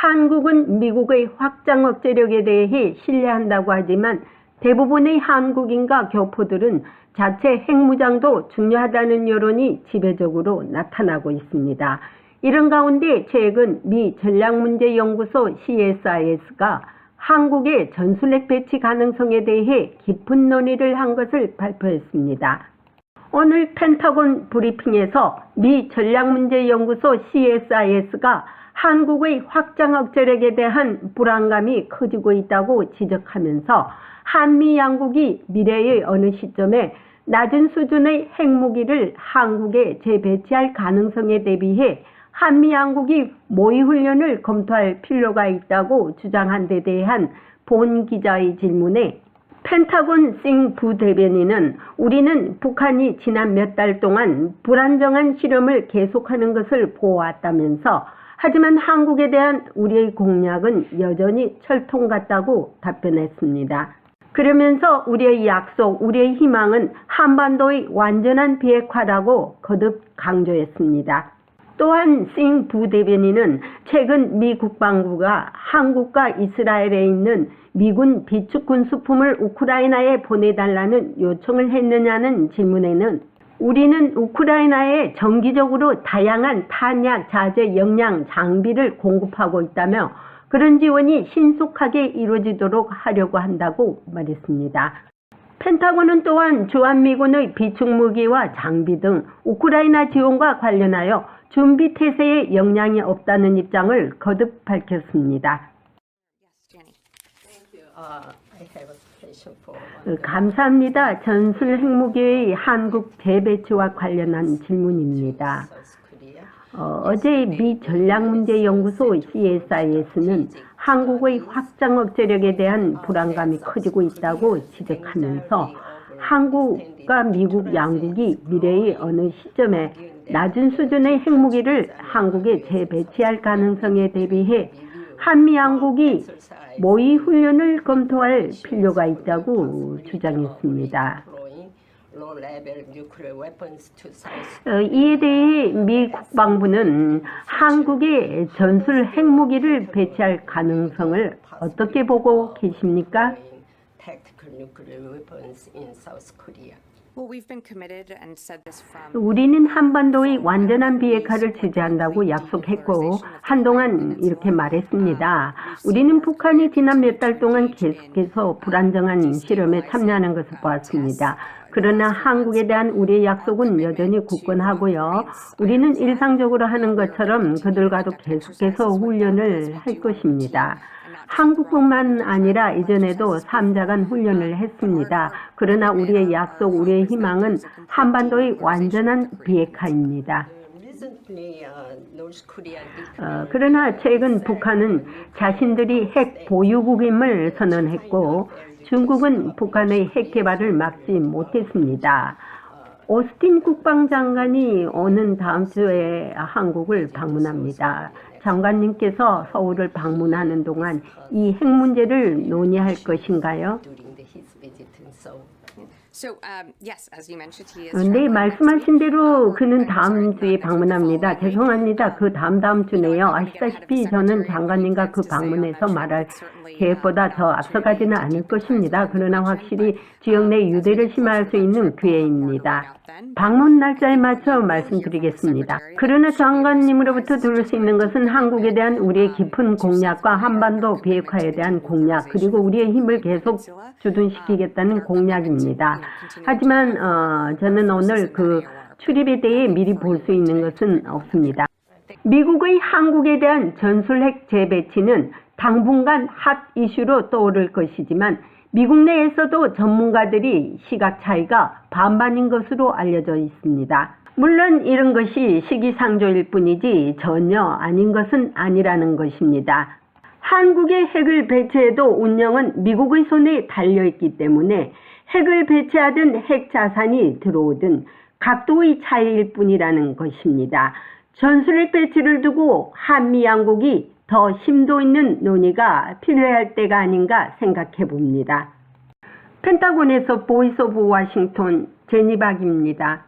한국은 미국의 확장 억제력에 대해 신뢰한다고 하지만 대부분의 한국인과 교포들은 자체 핵무장도 중요하다는 여론이 지배적으로 나타나고 있습니다. 이런 가운데 최근 미 전략문제연구소 CSIS가 한국의 전술핵 배치 가능성에 대해 깊은 논의를 한 것을 발표했습니다. 오늘 펜타곤 브리핑에서 미 전략문제연구소 CSIS가 한국의 확장 억제력에 대한 불안감이 커지고 있다고 지적하면서 한미 양국이 미래의 어느 시점에 낮은 수준의 핵무기를 한국에 재배치할 가능성에 대비해 한미 양국이 모의훈련을 검토할 필요가 있다고 주장한 데 대한 본 기자의 질문에 펜타곤 싱 부대변인은 우리는 북한이 지난 몇 달 동안 불안정한 실험을 계속하는 것을 보아왔다면서 하지만 한국에 대한 우리의 공약은 여전히 철통 같다고 답변했습니다. 그러면서 우리의 약속, 우리의 희망은 한반도의 완전한 비핵화라고 거듭 강조했습니다. 또한 싱 부대변인은 최근 미 국방부가 한국과 이스라엘에 있는 미군 비축 군수품을 우크라이나에 보내달라는 요청을 했느냐는 질문에는 우리는 우크라이나에 정기적으로 다양한 탄약, 자재, 역량, 장비를 공급하고 있다며 그런 지원이 신속하게 이루어지도록 하려고 한다고 말했습니다. 펜타곤은 또한 주한미군의 비축무기와 장비 등 우크라이나 지원과 관련하여 준비 태세에 영향이 없다는 입장을 거듭 밝혔습니다. 감사합니다. 전술 핵무기의 한국 재배치와 관련한 질문입니다. 어제 미 전략문제연구소 CSIS는 한국의 확장 억제력에 대한 불안감이 커지고 있다고 지적하면서 한국과 미국 양국이 미래의 어느 시점에 낮은 수준의 핵무기를 한국에 재배치할 가능성에 대비해 한미 양국이 모의 훈련을 검토할 필요가 있다고 주장했습니다. 이에 대해 미 국방부는 한국에 전술 핵무기를 배치할 가능성을 어떻게 보고 계십니까? 우리는 한반도의 완전한 비핵화를 지지한다고 약속했고 한동안 이렇게 말했습니다. 우리는 북한이 지난 몇 달 동안 계속해서 불안정한 실험에 참여하는 것을 보았습니다. 그러나 한국에 대한 우리의 약속은 여전히 굳건하고요. 우리는 일상적으로 하는 것처럼 그들과도 계속해서 훈련을 할 것입니다. 한국뿐만 아니라 이전에도 3자간 훈련을 했습니다. 그러나 우리의 약속, 우리의 희망은 한반도의 완전한 비핵화입니다. 그러나 최근 북한은 자신들이 핵 보유국임을 선언했고 중국은 북한의 핵 개발을 막지 못했습니다. 오스틴 국방장관이 오는 다음 주에 한국을 방문합니다. 장관님께서 서울을 방문하는 동안 이 핵 문제를 논의할 것인가요? 네, 말씀하신 대로 그는 다음 주에 방문합니다. 죄송합니다. 그 다음 주네요. 아시다시피 저는 장관님과 그 방문에서 말할 계획보다 더 앞서가지는 않을 것입니다. 그러나 확실히 지역 내 유대를 심화할 수 있는 기회입니다. 방문 날짜에 맞춰 말씀드리겠습니다. 그러나 장관님으로부터 들을 수 있는 것은 한국에 대한 우리의 깊은 공약과 한반도 비핵화에 대한 공약, 그리고 우리의 힘을 계속 주둔시키겠다는 공약입니다. 하지만 저는 오늘 그 출입에 대해 미리 볼 수 있는 것은 없습니다. 미국의 한국에 대한 전술핵 재배치는 당분간 핫 이슈로 떠오를 것이지만 미국 내에서도 전문가들이 시각 차이가 반반인 것으로 알려져 있습니다. 물론 이런 것이 시기상조일 뿐이지 전혀 아닌 것은 아니라는 것입니다. 한국의 핵을 배치해도 운영은 미국의 손에 달려있기 때문에 핵을 배치하든 핵 자산이 들어오든 각도의 차이일 뿐이라는 것입니다. 전술핵 배치를 두고 한미 양국이 더 심도 있는 논의가 필요할 때가 아닌가 생각해 봅니다. 펜타곤에서 보이스 오브 워싱턴 제니박입니다.